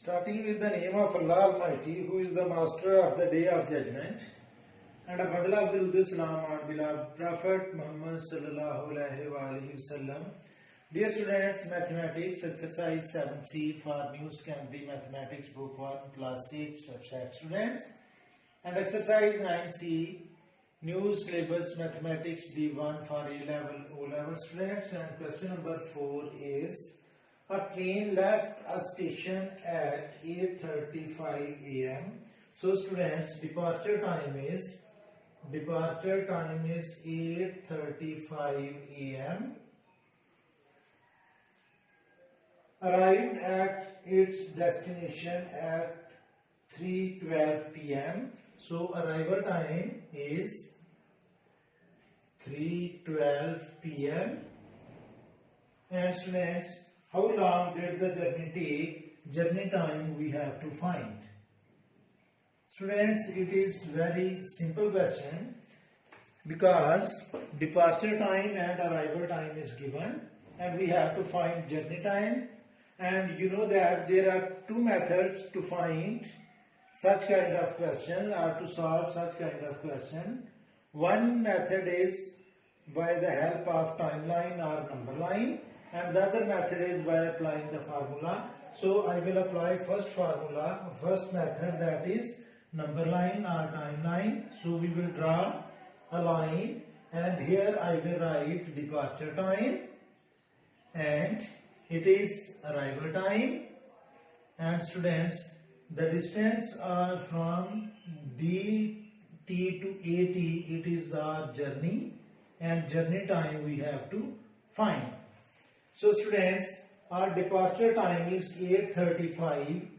Starting with the name of Allah Almighty, who is the master of the day of judgment, and a bundle of Durud Salam on beloved Prophet Muhammad sallallahu alaihi wasallam. Dear students, mathematics exercise 7C for New Secondary Mathematics Book 1 Class 6 subject students, and exercise 9C New Syllabus Mathematics D1 for A level O level students. And question number 4 is: a train left a station at 8:35 a.m. So students, departure time is 8:35 a.m. Arrived at its destination at 3:12 p.m. So arrival time is 3:12 p.m. And students, how long did the journey take? Journey time we have to find. Students, it is very simple question because departure time and arrival time is given and we have to find journey time. And you know that there are two methods to find such kind of question or to solve such kind of question. One method is by the help of timeline or number line, and the other method is by applying the formula. So I will apply first method, that is number line or timeline. So we will draw a line and here I will write departure time and it is arrival time. And students, the distance from DT to AT, it is our journey, and journey time we have to find. So students, our departure time is 8:35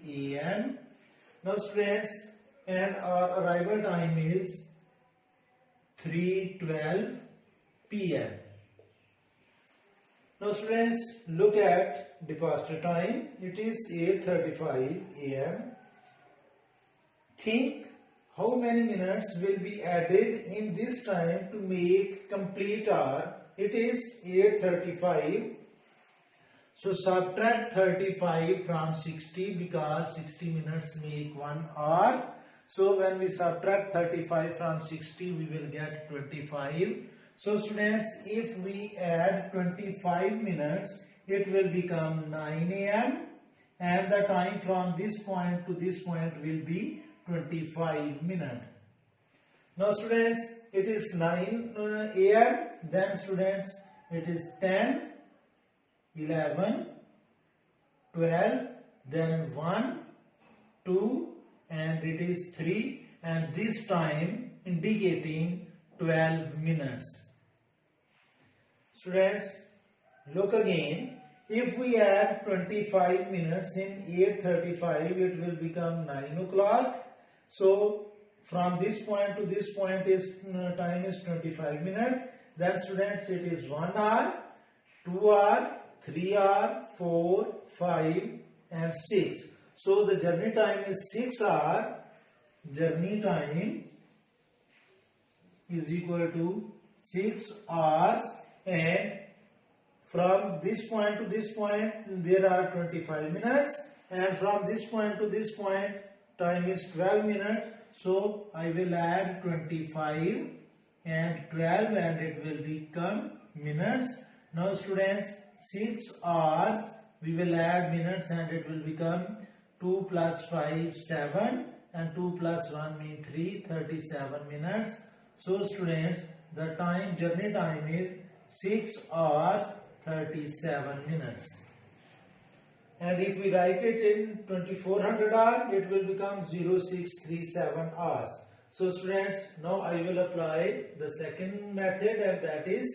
a.m. Now students, and our arrival time is 3:12 p.m. Now students, look at departure time. It is 8:35 a.m. Think how many minutes will be added in this time to make complete hour. It is 8:35. So subtract 35 from 60 because 60 minutes make 1 hour. So when we subtract 35 from 60, we will get 25. So students, if we add 25 minutes, it will become 9 a.m. and the time from this point to this point will be 25 minutes. Now students, it is 9 a.m. Then students, it is 10, 11, 12, then 1, 2, and it is 3, and this time indicating 12 minutes. Students, look again. If we add 25 minutes in 8:35, it will become 9 o'clock. So from this point to this point is time is 25 minutes. Then students, it is 1 hour, 2 hour, 3 hour, 4, 5 and 6. So the journey time is 6 hours. Journey time is equal to 6 hours, and from this point to this point there are 25 minutes, and from this point to this point time is 12 minutes. So I will add 25 and 12 and it will become minutes. Now students, 6 hours, we will add minutes and it will become 2 plus 5, 7, and 2 plus 1 means 3, 37 minutes. So students, the journey time is 6 hours 37 minutes. And if we write it in 2400 hours, it will become 0637 hours. So students, now I will apply the second method, and that is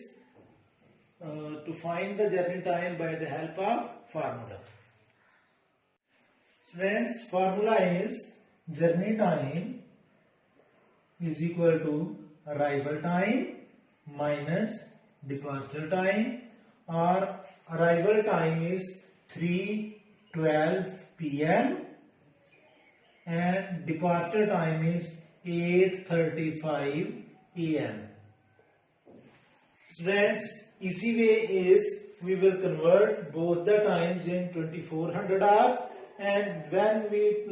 to find the journey time by the help of formula. Students, formula is journey time is equal to arrival time minus departure time, or arrival time is 3:12 p.m. and departure time is 8:35 a.m. Students, easy way is we will convert both the times in 2400 hours, and when we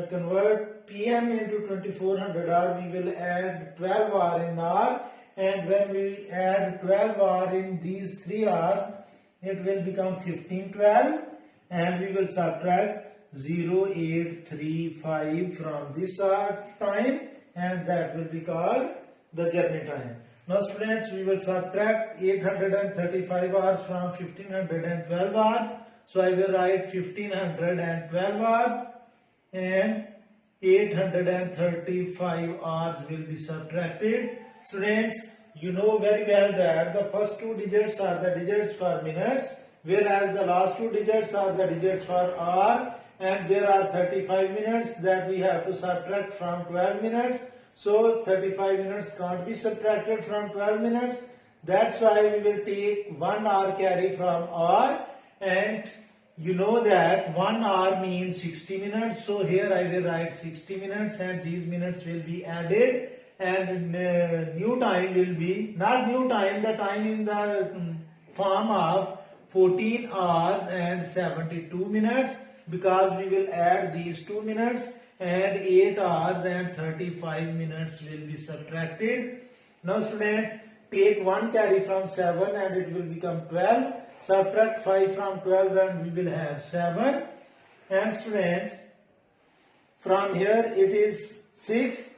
convert PM into 2400 hours, we will add 12 hour in hour, and when we add 12 hour in these 3 hours, it will become 1512, and we will subtract 0835 from this hour time, and that will be called the journey time. Now students, we will subtract 835 hours from 1512 hours. So I will write 1512 hours and 835 hours will be subtracted. Students, you know very well that the first two digits are the digits for minutes, whereas the last two digits are the digits for hour, and there are 35 minutes that we have to subtract from 12 minutes. So 35 minutes can't be subtracted from 12 minutes. That's why we will take 1 hour carry from hour, and you know that 1 hour means 60 minutes. So here I will write 60 minutes and these minutes will be added, and new time will be, not new time, the time in the form of 14 hours and 72 minutes, because we will add these 2 minutes, and 8 hours and 35 minutes will be subtracted. Now students, take 1 carry from 7 and it will become 12. Subtract 5 from 12 and we will have 7. And students, from here it is 6.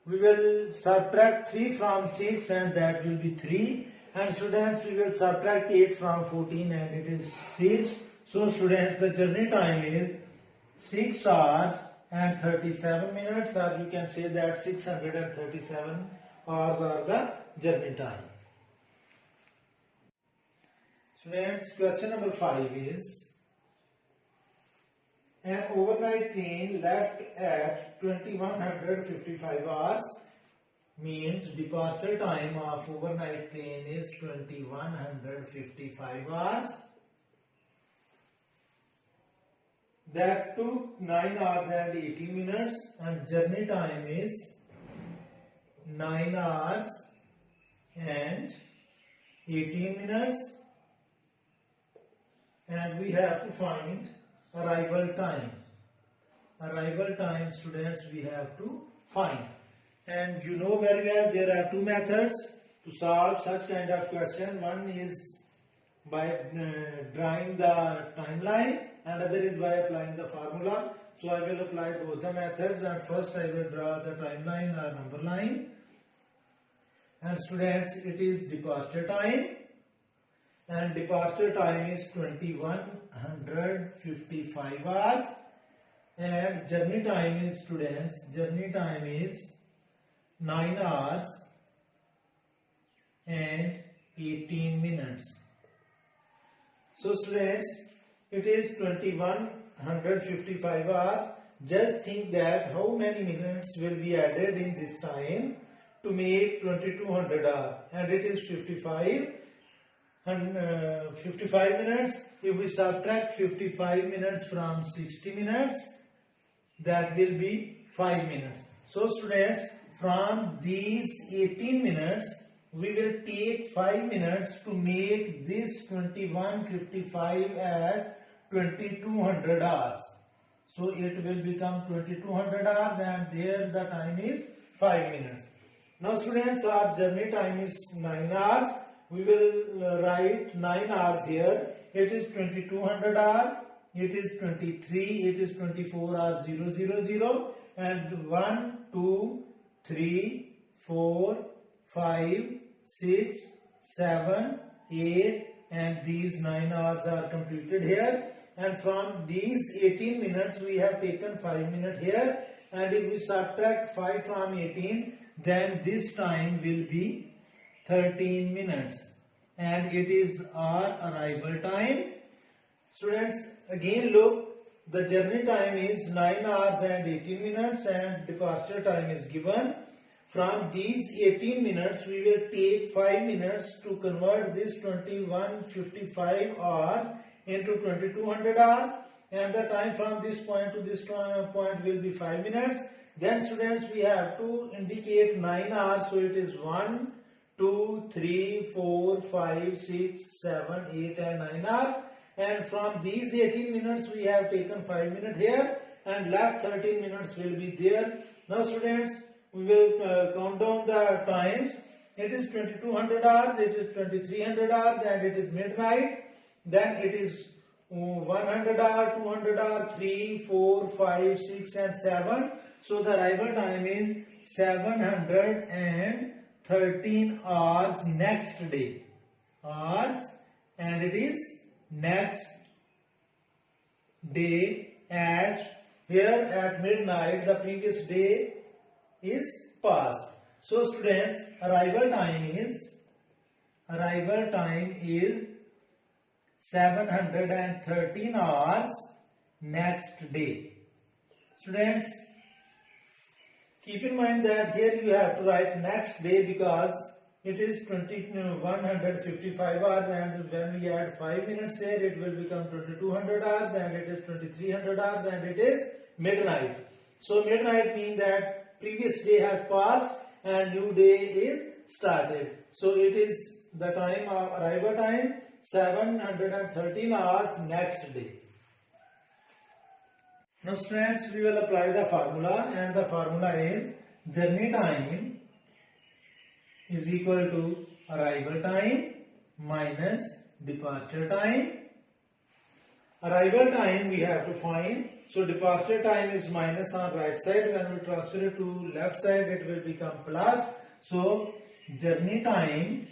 We will subtract 3 from 6 and that will be 3. And students, we will subtract 8 from 14 and it is 6. So students, the journey time is 6 hours and 37 minutes, or you can say that 637 hours are the journey time. Students, question number 5 is, an overnight train left at 2155 hours, means departure time of overnight train is 2155 hours. That took 9 hours and 18 minutes, and journey time is 9 hours and 18 minutes, and we have to find arrival time. Arrival time, students, we have to find. And you know very well there are 2 methods to solve such kind of question. One is by drawing the timeline, and other is by applying the formula. So I will apply both the methods, and first I will draw the timeline or number line. And students, it is departure time, and departure time is 2155 hours, and journey time is, students, journey time is 9 hours and 18 minutes. So students, it is 2155 hours. Just think that how many minutes will be added in this time to make 2200 hours, and it is 55 minutes. If we subtract 55 minutes from 60 minutes, that will be 5 minutes. So students, from these 18 minutes, we will take 5 minutes to make this 2155 as 2200 hours. So it will become 2200 hours, and there the time is 5 minutes. Now students, our journey time is 9 hours. We will write 9 hours here. It is 2200 hours. It is 23. It is 24 hours 000, and 1, 2, 3, 4, 5, 6, 7, 8, and these 9 hours are completed here. And from these 18 minutes, we have taken 5 minutes here. And if we subtract 5 from 18, then this time will be 13 minutes. And it is our arrival time. Students, again look, the journey time is 9 hours and 18 minutes, and departure time is given. From these 18 minutes, we will take 5 minutes to convert this 2155 hours into 2200 hours, and the time from this point to this point will be 5 minutes. Then students, we have to indicate 9 hours, so it is 1, 2, 3, 4, 5, 6, 7, 8 and 9 hours. And from these 18 minutes we have taken 5 minutes here and left 13 minutes will be there. Now students, we will count down the times. It is 2200 hours, it is 2300 hours and it is midnight. Then it is 100 hours, 200 hours, 3, 4, 5, 6 and 7. So the arrival time is 713 hours next day. Hours, and it is next day, as here at midnight the previous day is past. So students, arrival time is 713 hours next day. Students, keep in mind that here you have to write next day because it is 155 hours, and when we add 5 minutes here it will become 2200 hours, and it is 2300 hours, and it is midnight. So midnight means that previous day has passed and new day is started. So it is the time of arrival time 713 hours next day. Now students, we will apply the formula, and the formula is journey time is equal to arrival time minus departure time. Arrival time we have to find. So departure time is minus on right side. When we transfer it to left side, it will become plus. So journey time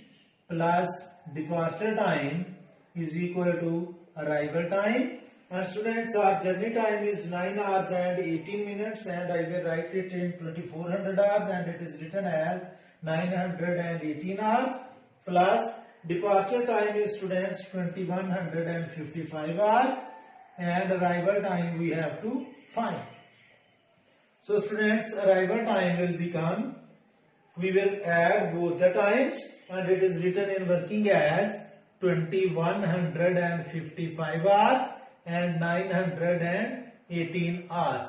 plus departure time is equal to arrival time. And students, our journey time is 9 hours and 18 minutes, and I will write it in 2400 hours, and it is written as 918 hours, plus departure time is students 2155 hours, and arrival time we have to find. So students, arrival time will become, we will add both the times, and it is written in working as 2155 hours and 918 hours.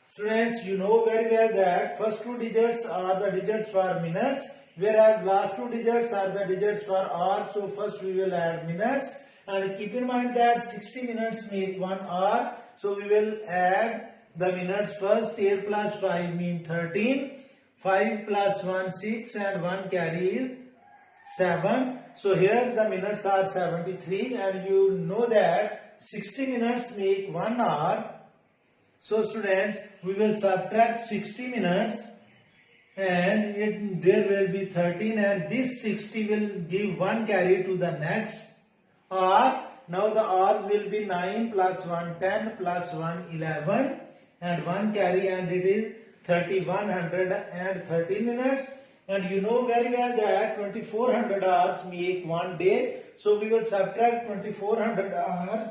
Students, you know very well that first two digits are the digits for minutes, whereas last two digits are the digits for hours. So first we will add minutes, and keep in mind that 60 minutes make 1 hour. So we will add the minutes first. 8 plus 5 mean 13, 5 plus 1 6, and 1 carry is 7. So here the minutes are 73, and you know that 60 minutes make 1 hour. So students, we will subtract 60 minutes, and there will be 13, and this 60 will give 1 carry to the next hour. Now the hours will be 9 plus 1 10 plus 1 11 and 1 carry, and it is 3113 minutes. And you know very well that 2400 hours make 1 day. So we will subtract 2400 hours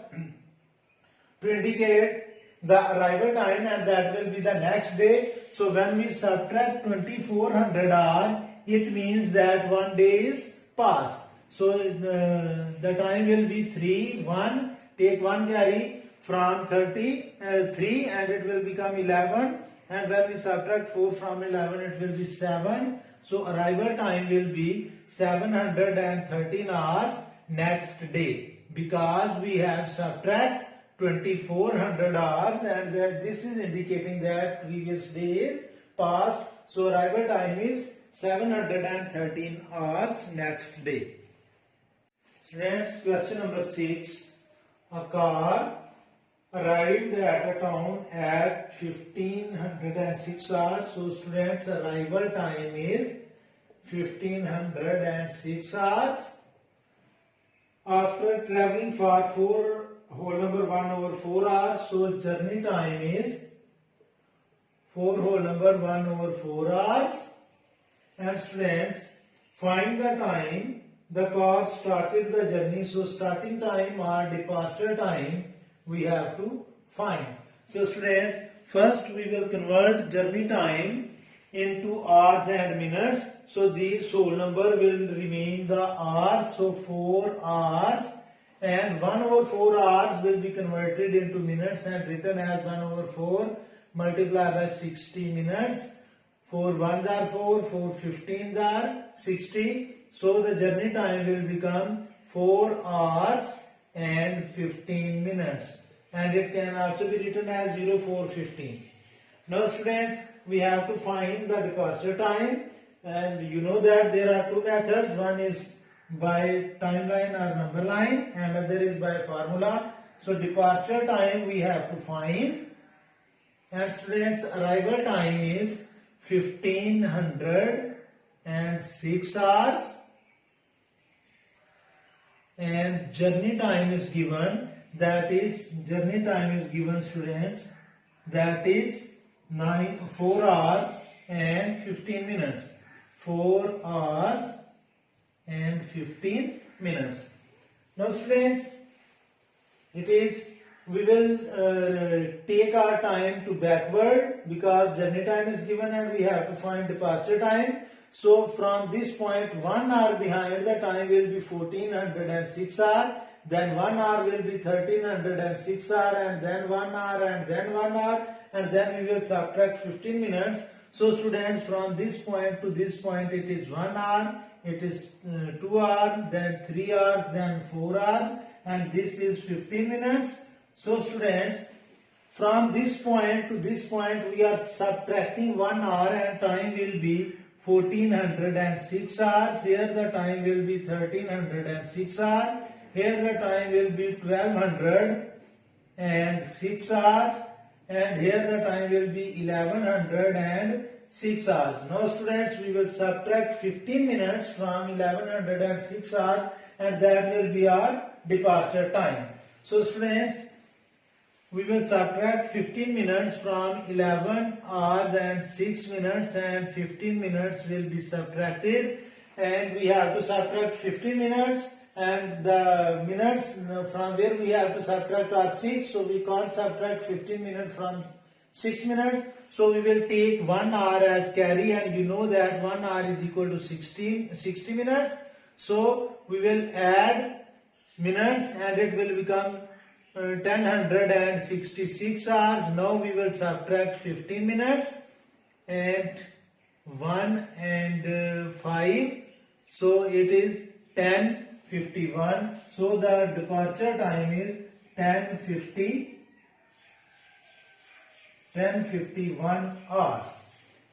to indicate the arrival time, and that will be the next day. So when we subtract 2400 hours, it means that 1 day is past. So the time will be 3, 1, take 1 carry from 3, and it will become 11. And when we subtract 4 from 11, it will be 7. So arrival time will be 713 hours next day, because we have subtract 2400 hours, and this is indicating that previous day is past. So arrival time is 713 hours next day. Students, question number 6. A car arrived at a town at 1506 hours. So students, arrival time is 1506 hours. After traveling for 4 whole number 1 over 4 hours, so journey time is 4 whole number 1 over 4 hours. And students, find the time the car started the journey. So starting time or departure time we have to find. So students, first we will convert journey time into hours and minutes. So these whole number will remain the hours. So 4 hours, and 1 over 4 hours will be converted into minutes and written as 1 over 4 multiplied by 60 minutes. 4 1s are 4, 4 15s are 60. So the journey time will become 4 hours and 15 minutes. And it can also be written as 0415. Now students, we have to find the departure time. And you know that there are two methods. One is by timeline or number line and other is by formula. So departure time we have to find. And students, arrival time is 1506 hours. And journey time is given, that is journey time is given students, that is 4 hours and 15 minutes. 4 hours and 15 minutes. Now students, it is, we will take our time to backward because journey time is given and we have to find departure time. So from this point 1 hour behind the time will be 1406 hour, then 1 hour will be 1306 hour, and then 1 hour, and then 1 hour, and then we will subtract 15 minutes. So students, from this point to this point it is 1 hour, it is 2 hours, then 3 hours, then 4 hours, and this is 15 minutes. So students, from this point to this point we are subtracting 1 hour and time will be 1406 hours. Here the time will be 1306 hours. Here the time will be 1206 hours. And here the time will be 1106 hours. Now students, we will subtract 15 minutes from 1106 hours and that will be our departure time. So students, we will subtract 15 minutes from 11 hours and 6 minutes, and 15 minutes will be subtracted, and we have to subtract 15 minutes, and the minutes from where we have to subtract are 6, so we can't subtract 15 minutes from 6 minutes. So we will take 1 hour as carry, and you know that 1 hour is equal to 60 minutes. So we will add minutes and it will become 1066 hours. Now we will subtract 15 minutes and 1 and 5. So it is 10:51. So the departure time is 10:51 hours.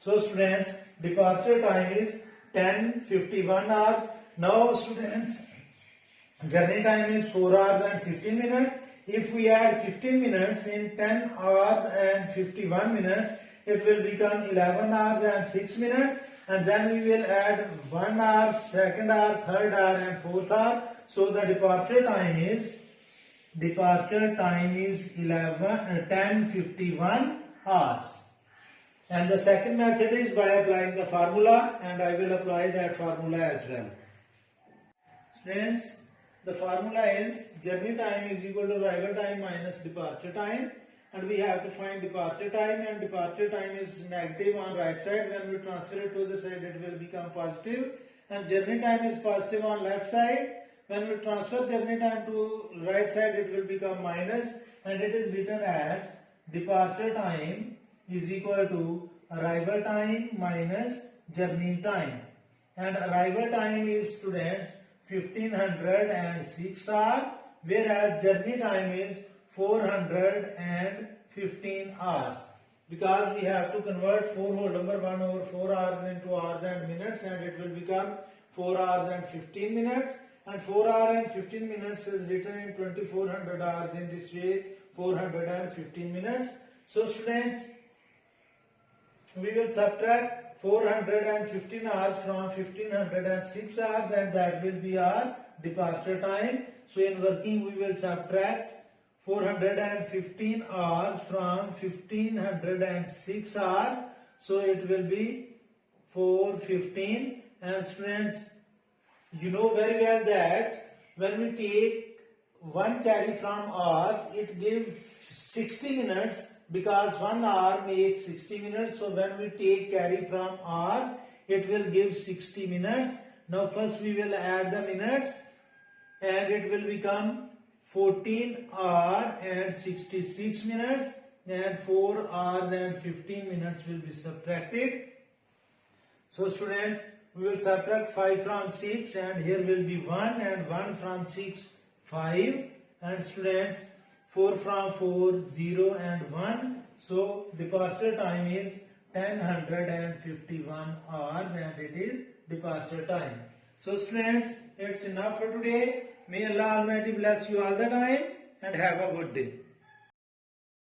So students, departure time is 10:51 hours. Now students, journey time is 4 hours and 15 minutes. If we add 15 minutes in 10 hours and 51 minutes, it will become 11 hours and 6 minutes. And then we will add 1 hour, 2nd hour, 3rd hour and 4th hour. So the departure time is 10:51 hours. And the second method is by applying the formula, and I will apply that formula as well. Students, the formula is journey time is equal to arrival time minus departure time, and we have to find departure time, and departure time is negative on right side. When we transfer it to the side, it will become positive, and journey time is positive on left side. When we transfer journey time to right side, it will become minus, and it is written as departure time is equal to arrival time minus journey time, and arrival time is, students, 1506 hours, whereas journey time is 415 hours. Because we have to convert 4 whole number 1 over 4 hours into hours and minutes, and it will become 4 hours and 15 minutes. And 4 hours and 15 minutes is written in 2400 hours. In this way, 415 minutes. So students, we will subtract 415 hours from 1506 hours, and that will be our departure time. So in working, we will subtract 415 hours from 1506 hours. So it will be 415. And students, you know very well that when we take one carry from hours, it gives 60 minutes, because 1 hour makes 60 minutes. So when we take carry from hours, it will give 60 minutes. Now first we will add the minutes, and it will become 14 hours and 66 minutes, and 4 hours and 15 minutes will be subtracted. So students, we will subtract 5 from 6 and here will be 1 and 1 from 6, 5 and students 4 from 4, 0 and 1. So departure time is 1051 hours and it is departure time. So students, it's enough for today. May Allah Almighty bless you all the time and have a good day.